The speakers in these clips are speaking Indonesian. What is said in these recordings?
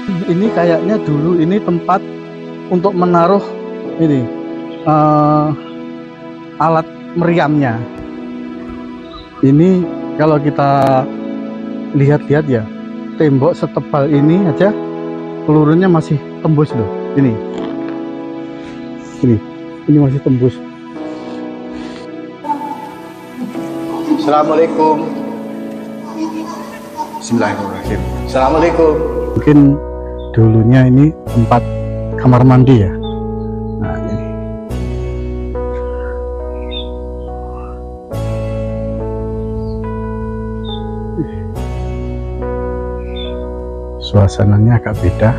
Ini kayaknya dulu ini tempat untuk menaruh ini alat meriamnya. Ini kalau kita lihat-lihat ya, tembok setebal ini aja pelurunya masih tembus loh. Ini masih tembus. Assalamualaikum. Bismillahirrahmanirrahim. Assalamualaikum. Mungkin dulunya ini tempat kamar mandi ya. Nah, ini. Suasananya agak beda.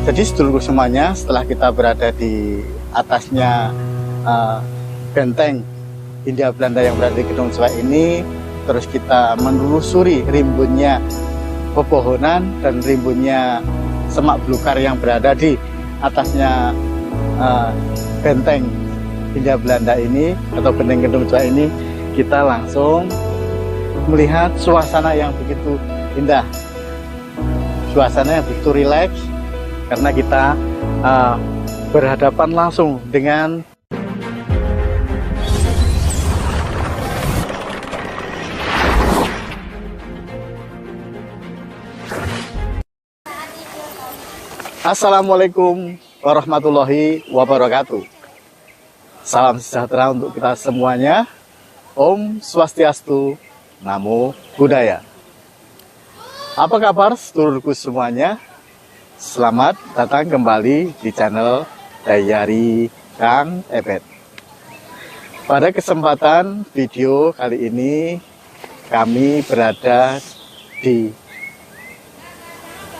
Jadi sedulurku semuanya, setelah kita berada di atasnya benteng Hindia Belanda yang berada di Gedung Cuek ini, terus kita menelusuri rimbunnya pepohonan dan rimbunnya semak belukar yang berada di atasnya benteng Hindia Belanda ini atau benteng Gedung Cuek ini, kita langsung melihat suasana yang begitu indah, suasana yang begitu rileks, karena kita berhadapan langsung dengan Assalamualaikum warahmatullahi wabarakatuh. Salam sejahtera untuk kita semuanya. Om Swastiastu, Namo Buddhaya. Apa kabar seluruhku semuanya? Selamat datang kembali di channel Diary Kang Ebet. Pada kesempatan video kali ini, kami berada di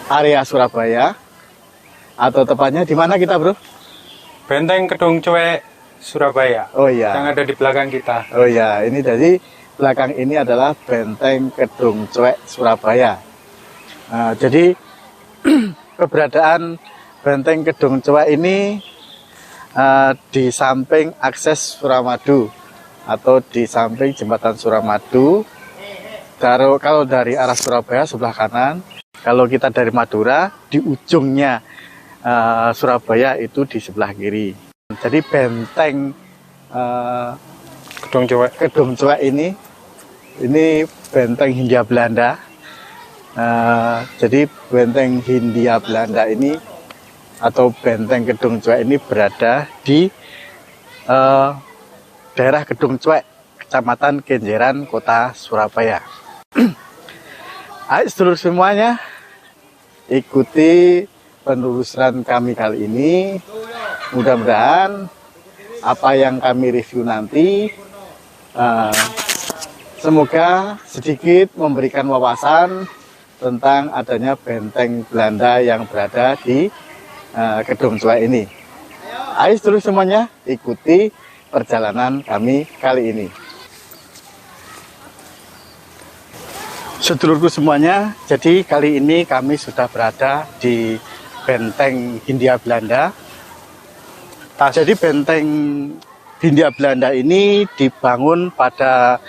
area Surabaya, atau tepatnya di mana kita, bro? Benteng Gedung Cuek, Surabaya. Oh iya. Yang ada di belakang kita. Oh iya, ini dari belakang ini adalah Benteng Gedung Cuek, Surabaya. Jadi keberadaan Benteng Gedung Cuek ini di samping akses Suramadu atau di samping jembatan Suramadu. Kalau dari arah Surabaya sebelah kanan, kalau kita dari Madura di ujungnya Surabaya itu di sebelah kiri. Jadi benteng Gedung Cuek ini benteng Hindia Belanda. Jadi benteng Hindia Belanda ini atau benteng Gedung Cuek ini berada di daerah Gedung Cuek, Kecamatan Kenjeran, Kota Surabaya. Ayo sedulur semuanya, ikuti penelusuran kami kali ini. Mudah-mudahan apa yang kami review nanti semoga sedikit memberikan wawasan tentang adanya benteng Belanda yang berada di Gedung Cuek ini. Ayo sedulur semuanya, ikuti perjalanan kami kali ini. Sedulurku semuanya, jadi kali ini kami sudah berada di Benteng Hindia Belanda. Jadi Benteng Hindia Belanda ini dibangun pada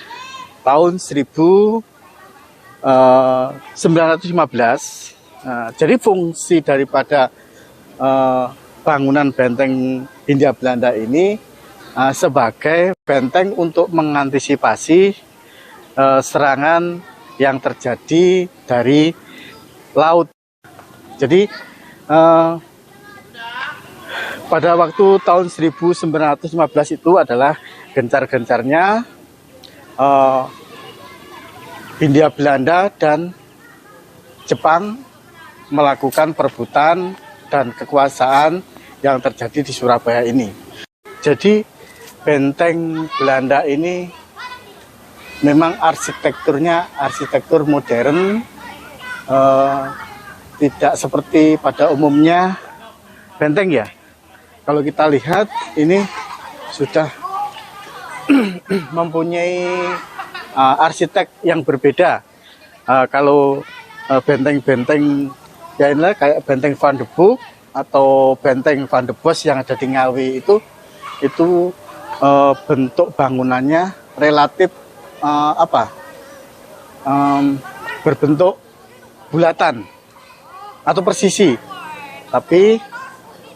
tahun 1915. Jadi fungsi daripada bangunan Benteng Hindia Belanda ini sebagai benteng untuk mengantisipasi serangan yang terjadi dari laut. Jadi pada waktu tahun 1915 itu adalah gencar-gencarnya Hindia Belanda dan Jepang melakukan perebutan dan kekuasaan yang terjadi di Surabaya ini. Jadi benteng Belanda ini memang arsitekturnya arsitektur modern, tidak seperti pada umumnya benteng ya. Kalau kita lihat ini sudah mempunyai arsitek yang berbeda. Kalau benteng-benteng ya inilah kayak benteng Van de Boek atau benteng Van de Bos yang ada di Ngawi itu bentuk bangunannya relatif berbentuk bulatan atau persisi. Tapi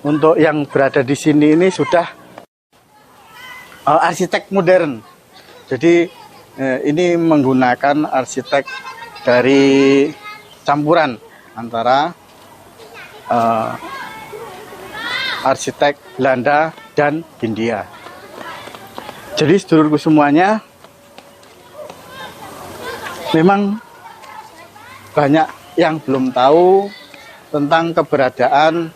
untuk yang berada di sini ini sudah arsitek modern. Jadi ini menggunakan arsitek dari campuran antara arsitek Belanda dan Hindia. Jadi sedulurku semuanya, memang banyak yang belum tahu tentang keberadaan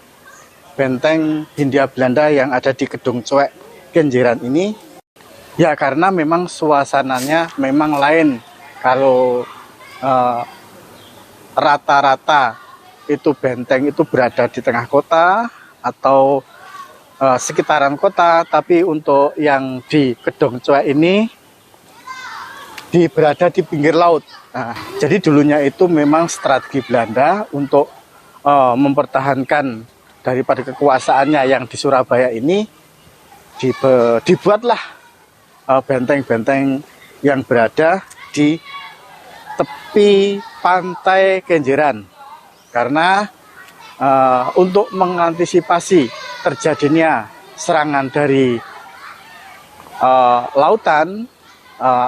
benteng Hindia Belanda yang ada di Kedung Cuek, Kenjeran ini. Ya karena memang suasananya memang lain. Kalau rata-rata itu benteng itu berada di tengah kota atau sekitaran kota, tapi untuk yang di Kedung Cuek ini berada di pinggir laut. Nah, jadi dulunya itu memang strategi Belanda untuk mempertahankan daripada kekuasaannya yang di Surabaya ini, dibuatlah benteng-benteng yang berada di tepi pantai Kenjeran. Karena untuk mengantisipasi terjadinya serangan dari lautan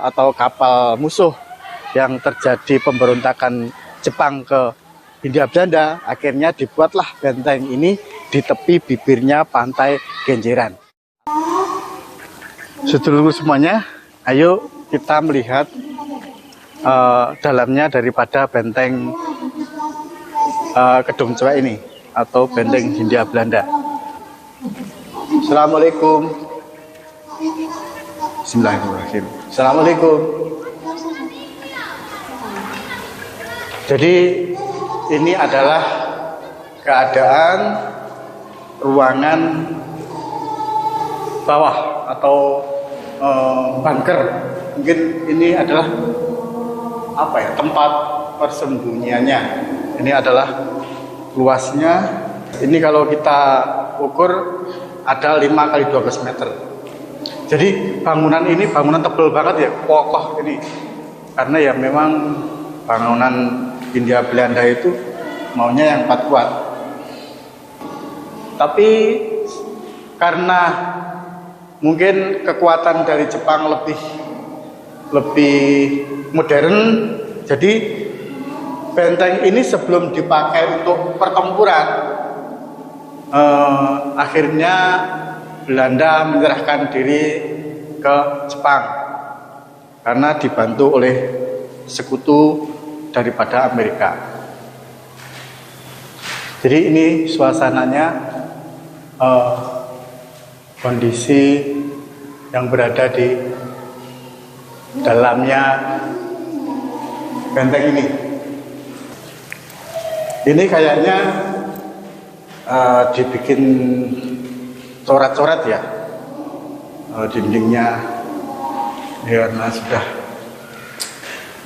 atau kapal musuh yang terjadi pemberontakan Jepang ke Hindia Belanda, akhirnya dibuatlah benteng ini di tepi bibirnya pantai Kenjeran. Sedulurku semuanya, ayo kita melihat dalamnya daripada benteng Kedung Cuek ini atau benteng Hindia Belanda. Assalamualaikum. Bismillahirrahmanirrahim. Assalamualaikum. Jadi ini adalah keadaan ruangan bawah atau bunker. Mungkin ini adalah tempat persembunyiannya. Ini adalah luasnya. Ini kalau kita ukur ada 5 kali 12 meter. Jadi bangunan ini bangunan tebal banget ya, kokoh ini. Karena ya memang bangunan Hindia Belanda itu maunya yang kuat. Tapi karena mungkin kekuatan dari Jepang lebih modern, jadi benteng ini sebelum dipakai untuk pertempuran, akhirnya Belanda menyerahkan diri ke Jepang karena dibantu oleh sekutu daripada Amerika. Jadi ini suasananya, kondisi yang berada di dalamnya benteng ini. Ini kayaknya dibikin coret-coret ya, dindingnya ya, karena sudah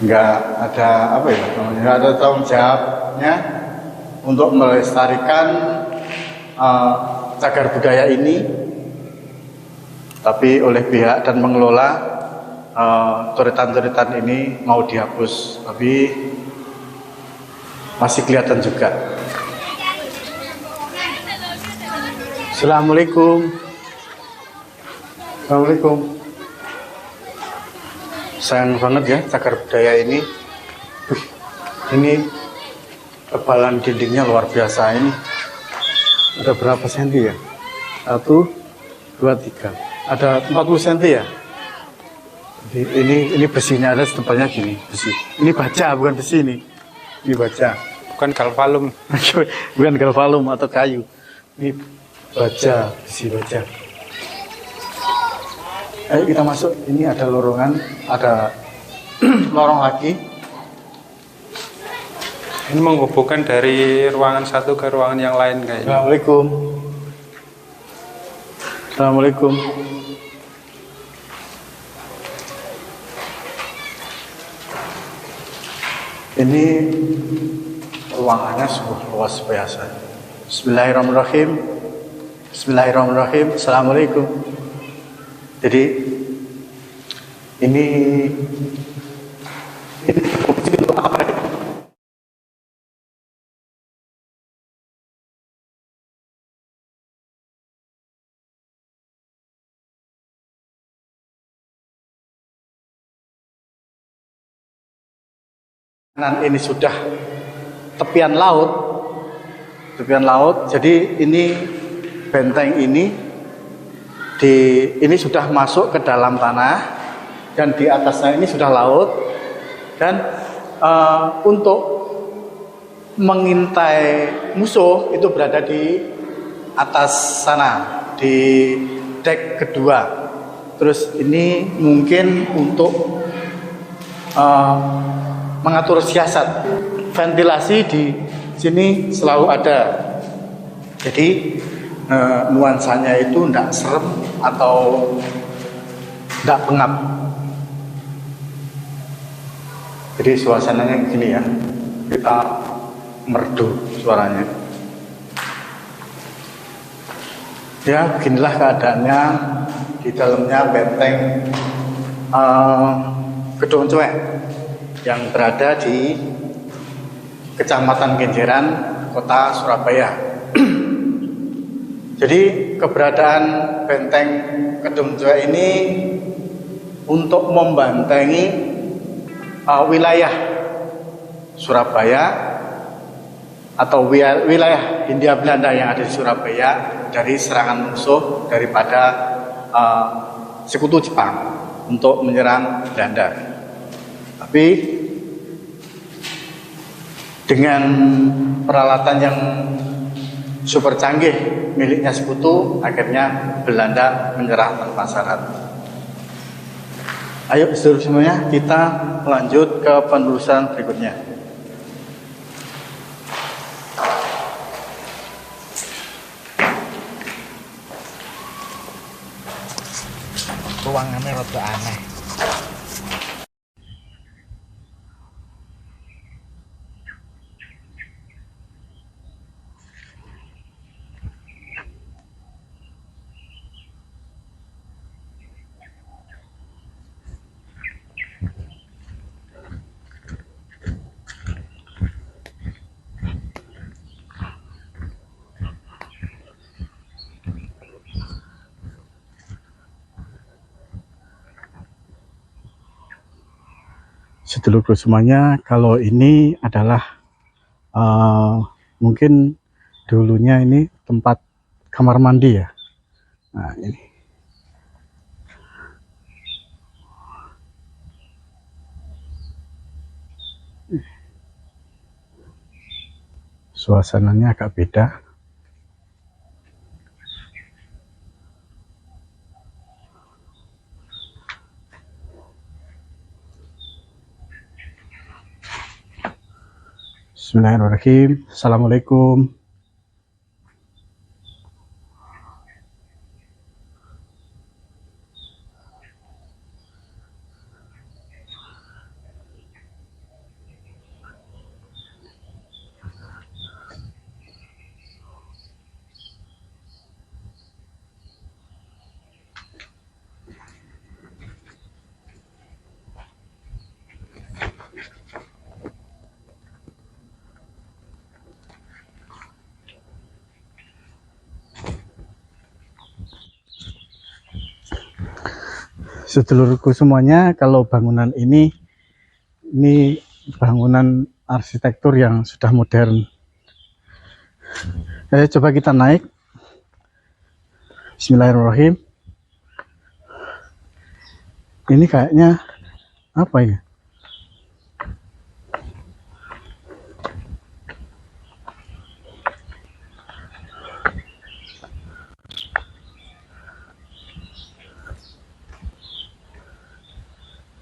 nggak ada nggak ada tanggung jawabnya untuk melestarikan cagar budaya ini, tapi oleh pihak dan mengelola coretan-coretan ini mau dihapus, tapi masih kelihatan juga. Assalamualaikum. Assalamualaikum. Sayang banget ya cagar budaya ini. Ini kebalan dindingnya luar biasa ini. Ada berapa senti ya? 1, 2, 3. Ada 40 senti ya? Ini besinya ada setebalnya gini, besi. Ini baja bukan besi ini. Ini baja. Bukan galvalum. Bukan galvalum atau kayu. Ini baja, besi baja. Ayo kita masuk. Ini ada lorong lagi. Ini menghubungkan dari ruangan satu ke ruangan yang lain kayaknya. Assalamualaikum. Assalamualaikum. Ini ruangannya sungguh luas biasa. Bismillahirrahmanirrahim. Bismillahirrahmanirrahim. Assalamualaikum. Jadi ini Ini sudah tepian laut. Jadi ini benteng ini sudah masuk ke dalam tanah dan di atasnya ini sudah laut. Dan untuk mengintai musuh itu berada di atas sana, di dek kedua. Terus ini mungkin untuk mengatur siasat. Ventilasi di sini selalu ada. Jadi nuansanya itu tidak serem atau tidak pengap. Jadi suasananya gini ya, kita merdu suaranya. Ya, beginilah keadaannya di dalamnya benteng Gedong Cuek yang berada di Kecamatan Kenjeran, Kota Surabaya. Jadi keberadaan benteng Gedong Cuek ini untuk membentengi wilayah Surabaya atau wilayah Hindia Belanda yang ada di Surabaya dari serangan musuh daripada sekutu Jepang untuk menyerang Belanda. Tapi dengan peralatan yang super canggih miliknya sekutu, akhirnya Belanda menyerah tanpa syarat. Ayo seluruh semuanya kita lanjut ke penelusuran berikutnya. Ruangannya rada aneh. Sedulurku semuanya, kalau ini adalah mungkin dulunya ini tempat kamar mandi ya. Nah, ini. Suasananya agak beda. Bismillahirrahmanirrahim. Assalamualaikum. Sedulurku semuanya, kalau bangunan ini bangunan arsitektur yang sudah modern. Coba kita naik. Bismillahirrahmanirrahim. Ini kayaknya apa ya?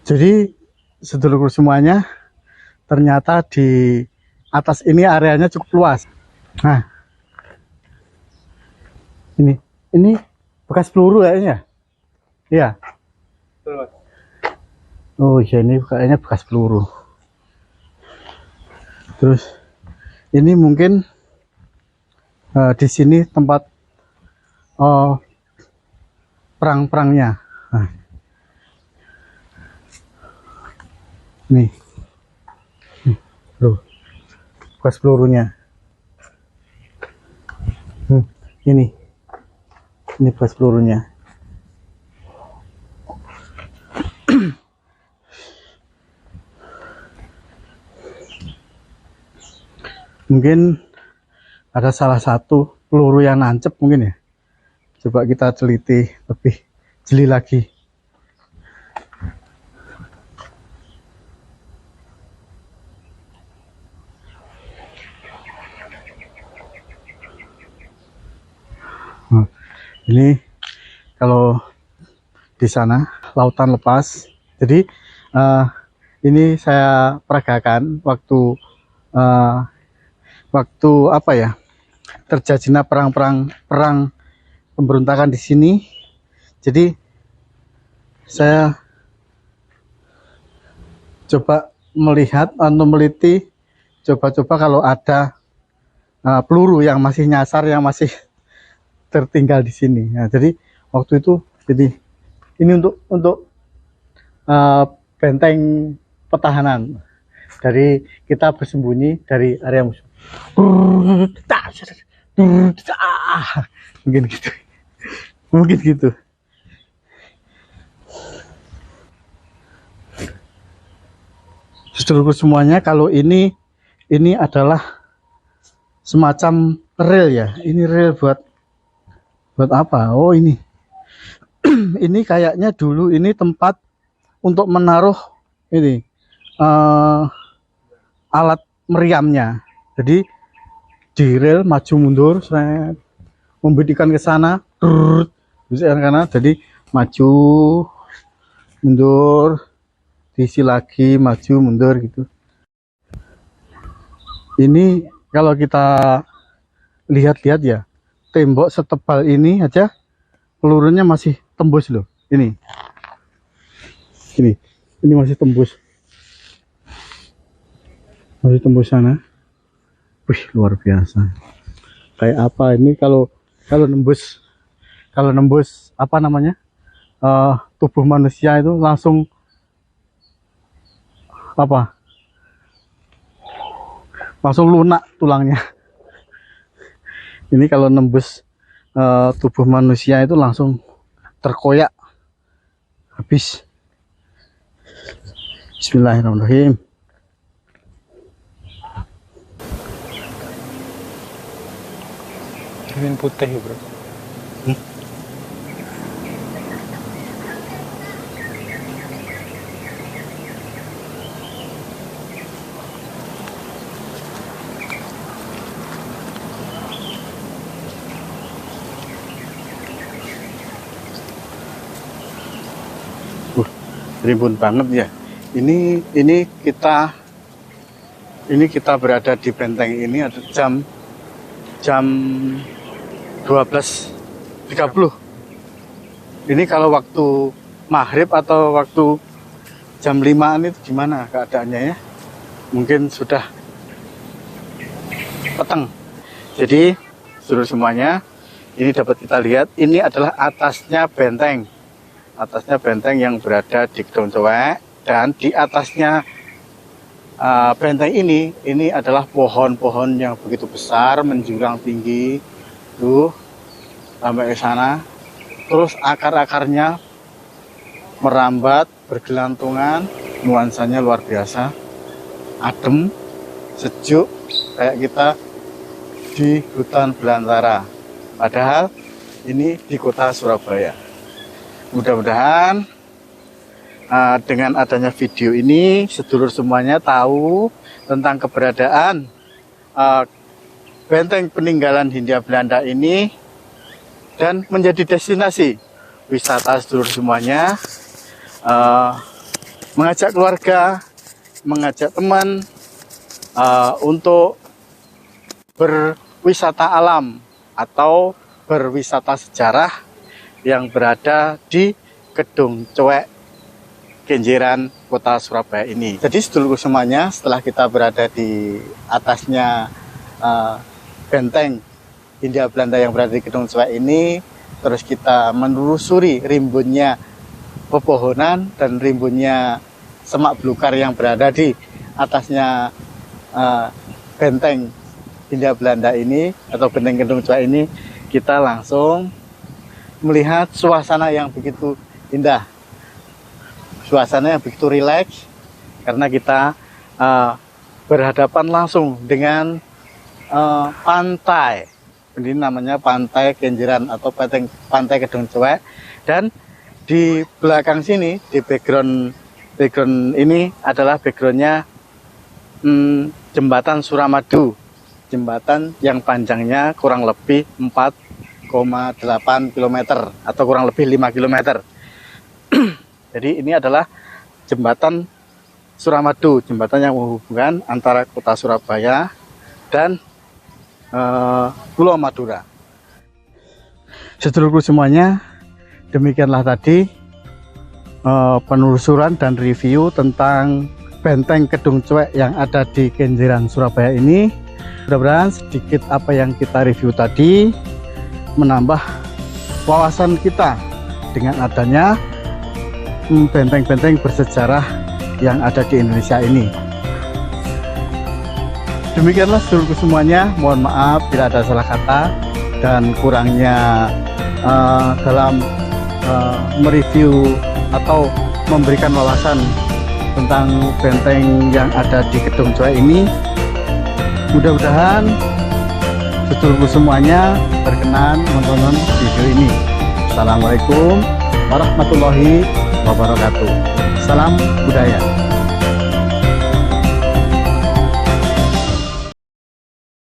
Jadi sedulurku semuanya, ternyata di atas ini areanya cukup luas. Nah, ini bekas peluru kayaknya. Iya. Oh iya, ini kayaknya bekas peluru. Terus ini mungkin di sini tempat perang-perangnya. Nah. Nih, loh, bekas pelurunya. Ini bekas pelurunya. Mungkin ada salah satu peluru yang nancep mungkin ya. Coba kita teliti lebih jeli lagi. Ini kalau di sana lautan lepas. Jadi ini saya peragakan waktu apa ya, terjadinya perang pemberontakan di sini. Jadi saya coba melihat atau meneliti, coba kalau ada peluru yang masih nyasar, yang masih tertinggal di sini. Nah, jadi waktu itu ini untuk benteng pertahanan dari kita bersembunyi dari area musuh. Mungkin gitu. Saudaraku semuanya, kalau ini adalah semacam rel ya. Ini rel buat apa? Oh, ini ini kayaknya dulu ini tempat untuk menaruh ini alat meriamnya. Jadi di rel maju mundur, membedikan ke sana, jadi maju mundur, diisi lagi, maju mundur gitu. Ini kalau kita lihat-lihat ya, tembok setebal ini aja pelurunya masih tembus loh. Ini masih tembus sana. Wih, luar biasa. Kayak apa ini kalau nembus apa namanya, tubuh manusia itu langsung lunak tulangnya. Ini kalau nembus tubuh manusia itu langsung terkoyak habis. Bismillahirrahmanirrahim. Cermin putih ya bro. Rimbun banget ya. Ini kita berada di benteng ini ada jam 12.30. Ini kalau waktu maghrib atau waktu jam 5-an itu gimana keadaannya ya? Mungkin sudah peteng. Jadi seluruh semuanya, ini dapat kita lihat, ini adalah atasnya benteng yang berada di Gedung Cowek, dan di atasnya benteng ini adalah pohon-pohon yang begitu besar, menjulang tinggi tuh sampai ke sana. Terus akar-akarnya merambat, bergelantungan, nuansanya luar biasa, adem, sejuk, kayak kita di hutan belantara. Padahal ini di kota Surabaya. Mudah-mudahan dengan adanya video ini, sedulur semuanya tahu tentang keberadaan benteng peninggalan Hindia Belanda ini dan menjadi destinasi wisata sedulur semuanya, mengajak keluarga, mengajak teman untuk berwisata alam atau berwisata sejarah yang berada di Gedung Cowek, Kenjeran, kota Surabaya ini. Jadi sedulurku semuanya, setelah kita berada di atasnya benteng Hindia Belanda yang berada di Gedung Cowek ini, terus kita menelusuri rimbunnya pepohonan dan rimbunnya semak belukar yang berada di atasnya benteng Hindia Belanda ini atau benteng Gedung Cowek ini, kita langsung melihat suasana yang begitu indah, suasana yang begitu rileks, karena kita berhadapan langsung dengan pantai. Ini namanya Pantai Kenjeran atau Pantai Kedung Cuek. Dan di belakang sini, di background ini adalah backgroundnya jembatan Suramadu, jembatan yang panjangnya kurang lebih 4,8 km atau kurang lebih 5 km. Jadi ini adalah jembatan Suramadu, jembatan yang menghubungkan antara kota Surabaya dan Pulau Madura. Sedulurku semuanya, demikianlah tadi penelusuran dan review tentang Benteng Kedung Cuek yang ada di Kenjeran, Surabaya ini. Mudah-mudahan sedikit apa yang kita review tadi menambah wawasan kita dengan adanya benteng-benteng bersejarah yang ada di Indonesia ini. Demikianlah seluruh semuanya, mohon maaf bila ada salah kata dan kurangnya dalam mereview atau memberikan wawasan tentang benteng yang ada di Kedung Cuek ini. Mudah-mudahan seluruh semuanya berkenan menonton video ini. Assalamualaikum warahmatullahi wabarakatuh. Salam budaya.